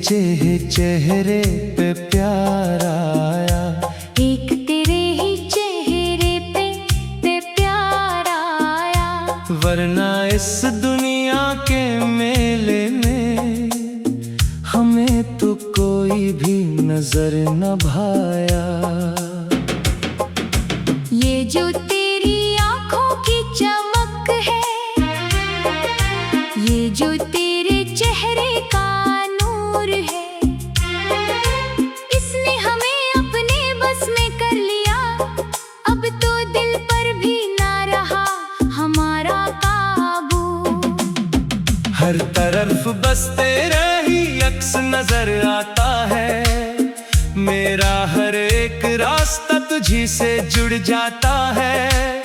चेहरे पे प्यार आया, एक तेरे ही चेहरे पे प्यार आया। वरना इस दुनिया के मेले में हमें तो कोई भी नजर न भाया। ये जो तेरी आंखों की चमक है, ये जो तेरे चेहरे का नूर है, इसने हमें अपने बस में कर लिया। अब तो दिल पर भी ना रहा हमारा काबू। हर तरफ बस तेरा ही अक्स नजर आता है, मेरा हर एक रास्ता तुझी से जुड़ जाता है।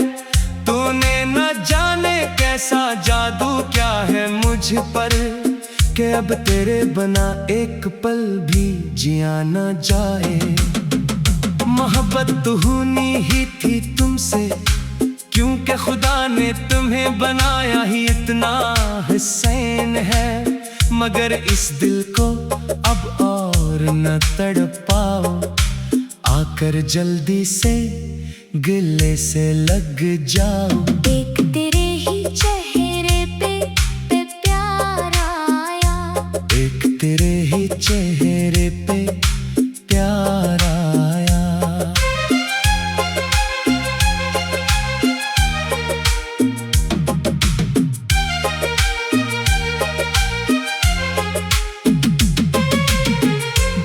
तूने न जाने कैसा जादू क्या है मुझ पर, कि अब तेरे बना एक पल भी जिया न जाए। मोहब्बत तो होनी ही थी तुमसे, क्योंकि खुदा ने तुम्हें बनाया ही इतना हुसैन है। मगर इस दिल को अब और न तड़पाओ, आकर जल्दी से गले से लग जाओ। एक तेरे ही चेहरे पे प्यार आया, एक तेरे ही चेहरे पे प्यार आया।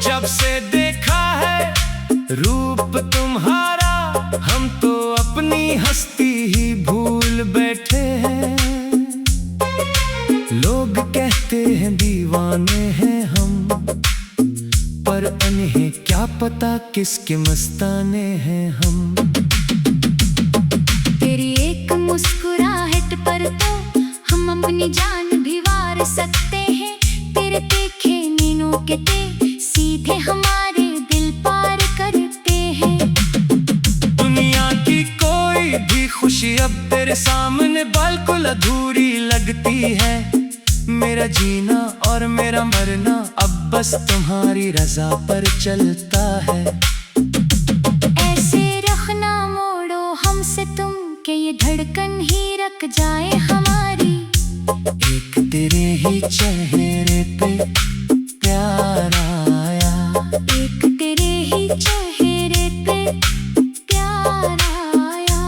जब से देखा है रूप तुम्हारा, हम तो अपनी हस्ती ही भूल बैठे हैं। लोग कहते हैं दीवाने हैं हम, पर उन्हें क्या पता किसके मस्ताने हैं हम। तेरी एक मुस्कुराहट पर तो हम अपनी जान भी वार सकते हैं। तेरे देखे नीनों के ते सीधे हमारे दिल पार करते हैं। दुनिया की कोई भी खुशी अब तेरे सामने बिल्कुल अधूरी लगती है। मेरा जीना और मेरा मरना अब बस तुम्हारी रजा पर चलता है। ऐसे रखना मोड़ो हमसे तुम, के ये धड़कन ही रख जाए हमारी। एक तेरे ही चेहरे पे प्यार आया, एक तेरे ही चेहरे पे प्यार आया।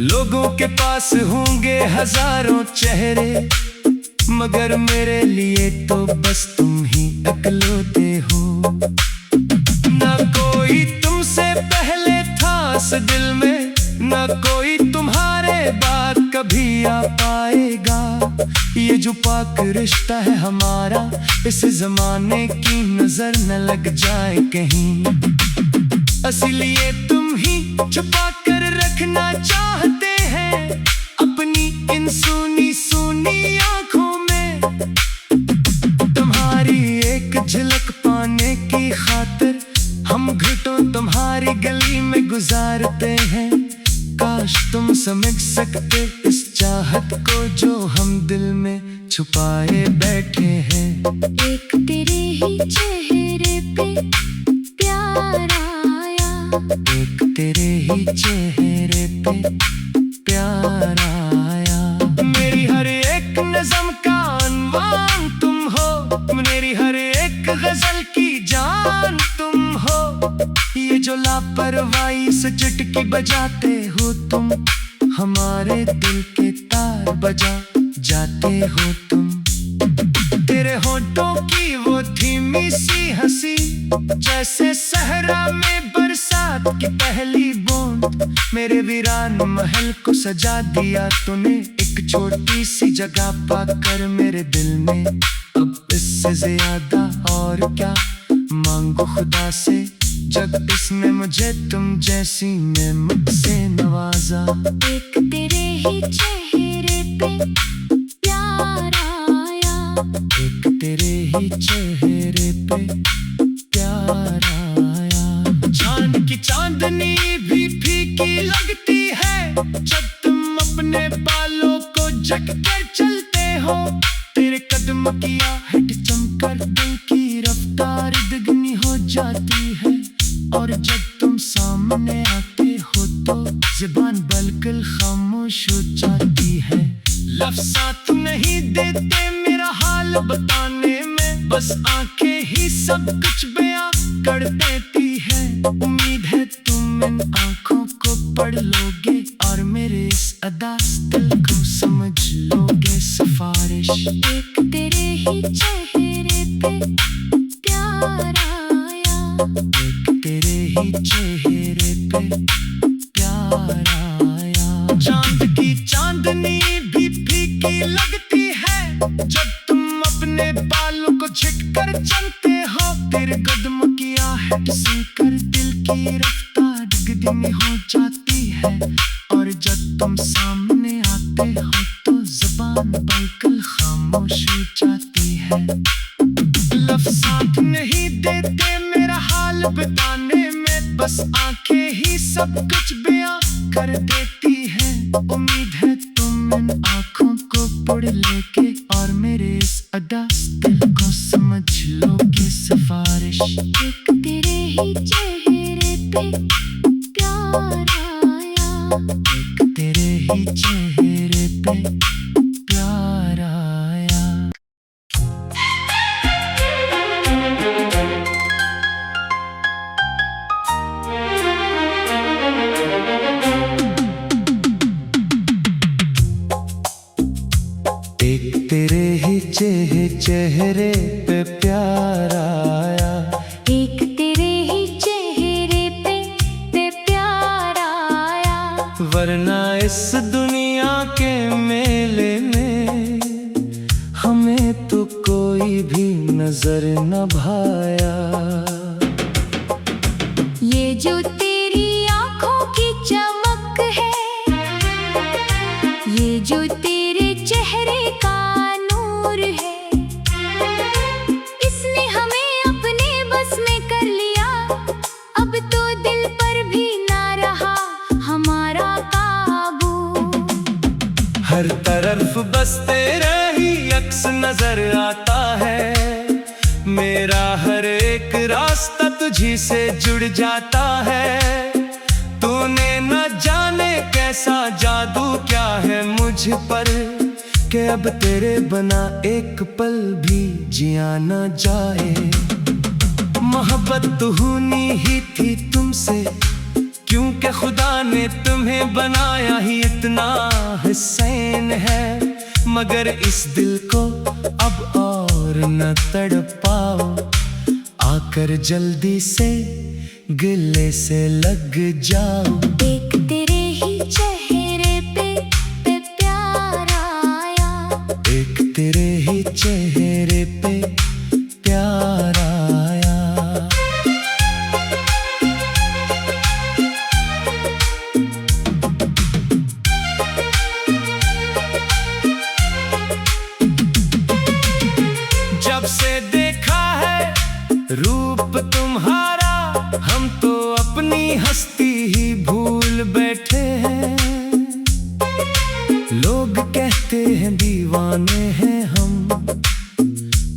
लोगों के पास होंगे हजारों चेहरे, मगर मेरे लिए तो बस तुम ही इकलौते हो। ना कोई तुमसे पहले था इस दिल में, ना कोई तुम्हारे बाद कभी आ पाएगा। ये जो पाक रिश्ता है हमारा, इस जमाने की नजर न लग जाए कहीं। इसलिए तुम ही छुपा कर रखना चाहते हैं अपनी इन सुनी सुनी आंखों में। तुम्हारी एक झलक पाने की खातिर हम घुटों तुम्हारी गली में गुजारते हैं। काश तुम समझ सकते इस चाहत को जो हम दिल में छुपाए बैठे हैं। एक तेरे ही चेहरे पे प्यार आया, एक तेरे ही चेहरे पे प्यार आया। मेरी हर एक नज़म का अनवान तुम हो, मेरी हर एक गजल की जान तुम हो। ये जो लापरवाही से चुटकी बजाते हो तुम, हमारे दिल के तार बजा जाते हो तुम। तेरे होठों की वो धीमी सी हंसी, जैसे सहरा में बरसात की पहली बूंद। मेरे वीरान महल को सजा दिया तूने एक छोटी सी जगह पाकर मेरे दिल में। अब इससे ज्यादा और क्या मांगू खुदा से, जब इसने मुझे तुम जैसी नेमत से नवाजा। एक तेरे ही चेहरे पे प्यार आया, एक तेरे ही चेहरे पे प्यार आया। चांद की चांदनी भी फीकी लगती है जब तुम अपने बालों को झक कर चलते हो। तेरे कदम की आहट चमकर दिल की आंखें ही सब कुछ बयां कर देती है। उम्मीद है तुम इन आंखों को पढ़ लोगे और मेरे इस अदा दिल को समझ लोगे। सिफारिश एक तेरे ही चेहरे पे प्यार आया, एक तेरे ही चेहरे पे प्यार आया। चांद की चांदनी भी फीकी लगती है जब तुम अपने बालों को झिककर चलते हो। तेरे कदम की आहट सुनकर दिल की रफ्तार धीमी हो जाती है और जब तुम सामने आते हो तो ज़बान बिल्कुल खामोश हो जाती है। लफ्ज़ साथ नहीं देते मेरा हाल बताने में, बस आंखें ही सब कुछ बयां कर देती है। उम्मीद है तुम इन आंखों को पढ़ लेके और मेरे इस अदा दिल को समझ लोगे। सिफारिश एक तेरे ही चेहरे पे प्यार आया, एक तेरे ही चेहरे पे प्यार आया। एक तेरे ही चेहरे पे प्यार आया, एक तेरे ही चेहरे पे प्यार आया। वरना इस दुनिया के मेले में हमें तो कोई भी नजर न भाया। ये जो तेरी आंखों की चमक है, ये जो तेरे चेहरे का नूर है, इसने हमें अपने बस में कर लिया। अब तो दिल पर भी ना रहा हमारा काबू। हर तरफ बस तेरा ही अक्स नजर आता है। मेरा हर एक रास्ता तुझी से जुड़ जाता है। तूने न जाने कैसा जादू क्या है मुझ पर कि अब तेरे बना एक पल भी जिया न जाए। मोहब्बत तो होनी ही थी तुमसे, क्योंकि खुदा ने तुम्हें बनाया ही इतना हसीन है। मगर इस दिल को अब और न तड़पाओ, आकर जल्दी से गले से लग जाओ। एक तेरे ही चेहरे पे प्यार आया, एक तेरे ही चेहरे पे प्यार आया। जब से देखा है रूप तुम्हारा, हम तो अपनी हस्ती ही भूल बैठे हैं। लोग कहते हैं दीवाने हैं हम,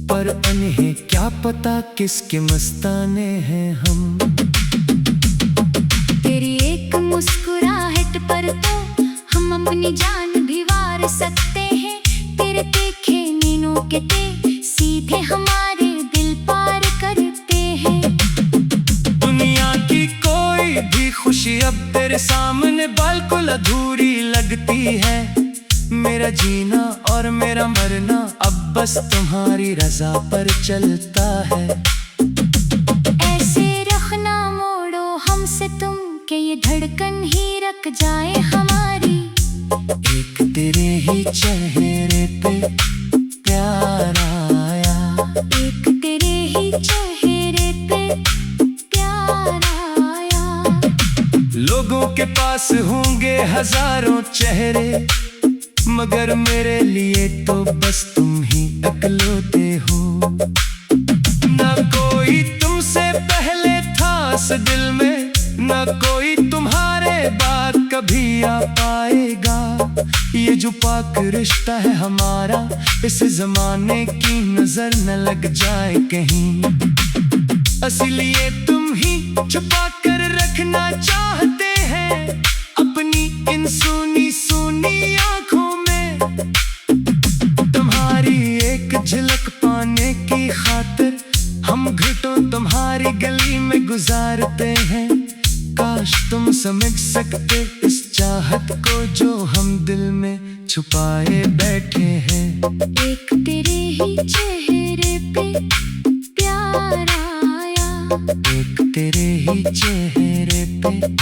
पर उन्हें क्या पता किसके मस्ताने हैं हम। तेरी एक मुस्कुराहट पर तो हम अपनी जान भी वार सकते हैं। तेरे तीखे नीनों के सीधे हमारे दिल पार करते हैं। दुनिया की कोई भी खुशी अब तेरे सामने बिल्कुल अधूरी लगती है। मेरा जीना और मेरा मरना अब बस तुम्हारी रजा पर चलता है। ऐसे रखना मोड़ो हमसे तुम कि ये धड़कन ही रख जाए हमारी। एक तेरे ही चेहरे पे प्यार आया, एक तेरे ही चेहरे पे प्यार आया। लोगों के पास होंगे हजारों चेहरे, मगर मेरे लिए तो बस तुम ही इकलौते हो। ना कोई तुमसे पहले था इस दिल में, ना कोई तुम्हारे बाद कभी आ पाएगा। ये जो पाक रिश्ता है हमारा, इस जमाने की नजर न लग जाए कहीं। इसलिए तुम ही छुपा कर रखना चाहते हैं अपनी इन सुनी सुनी आंखों में। तुम्हारी एक झलक पाने की खातिर सारी गली में गुजारते हैं। काश तुम समझ सकते इस चाहत को जो हम दिल में छुपाए बैठे हैं। एक तेरे ही चेहरे पे प्यार आया, एक तेरे ही चेहरे पे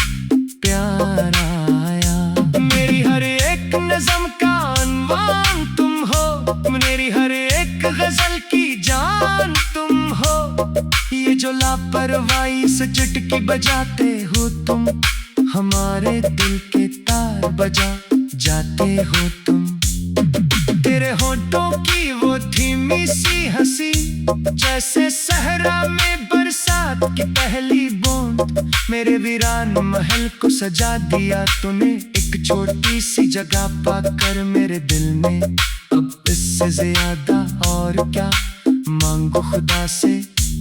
प्यार आया। मेरी हर एक नज़म का अनवान तुम हो, मेरी हर एक गजल की जान तुम हो। ये जो लापरवाही से चुटकी बजाते हो तुम, हमारे दिल के तार बजा जाते हो तुम। तेरे होठों की वो धीमी सी हंसी, जैसे सहरा में बरसात की पहली बूंद। मेरे वीरान महल को सजा दिया तूने, एक छोटी सी जगह पाकर मेरे दिल में। अब इससे ज्यादा और क्या मांगू खुदा से,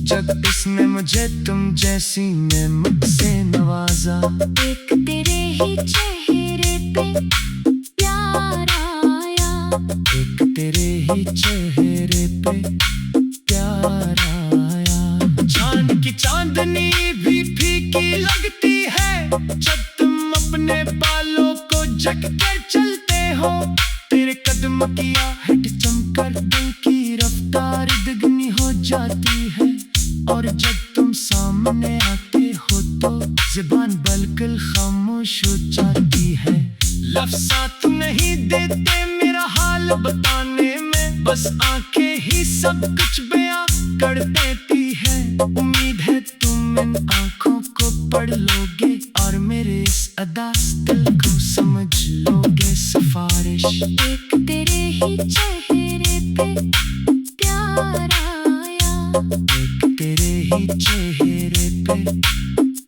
जब इसने मुझे तुम जैसी नेमत से नवाजा। एक तेरे ही चेहरे पे प्यार आया, एक तेरे ही चेहरे पे प्यार आया। चांद की चांदनी भी फीकी लगती है, जब तुम अपने बालों को जक कर चलते हो। तेरे कदम की आहट चमकर दिल की रफ्तार दुगनी हो जाती है। और जब तुम सामने आते हो तो ज़ुबान बिल्कुल खामोश हो जाती है। लफ्ज़ साथ नहीं देते मेरा हाल बताने में, बस आंखें ही सब कुछ बयां कर देती है। उम्मीद है तुम इन आंखों को पढ़ लोगे और मेरे इस अदा दिल को समझ लोगे। सिफारिश एक तेरे ही चेहरे पे प्यार आया, एक तेरे ही चेहरे पे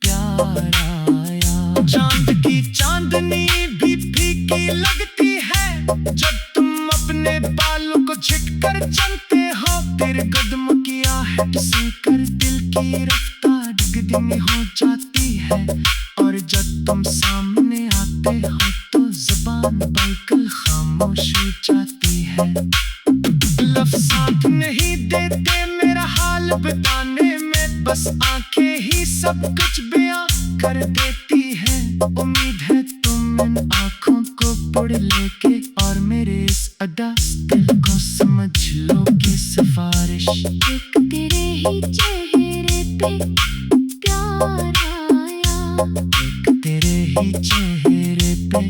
प्यार आया। चांद की चांदनी भी फीकी लगती है, जब तुम अपने बालों को झुककर चलते हो। तेरे कदमों की आहट सुनकर दिल की रफ्तार दुगनी हो जाती है। और जब तुम सामने आते हो तो ज़ुबान बिल्कुल खामोश हो जाती है। लफ्ज़ साथ नहीं देते मेरा हाल बताने में, बस आंखें ही सब कुछ बयां कर देती है। उम्मीद है तुम इन आंखों को पढ़ लेके और मेरे इस अदा दिल को समझ लोगे। सिफारिश एक तेरे ही चेहरे पे प्यार आया, एक तेरे ही चेहरे पे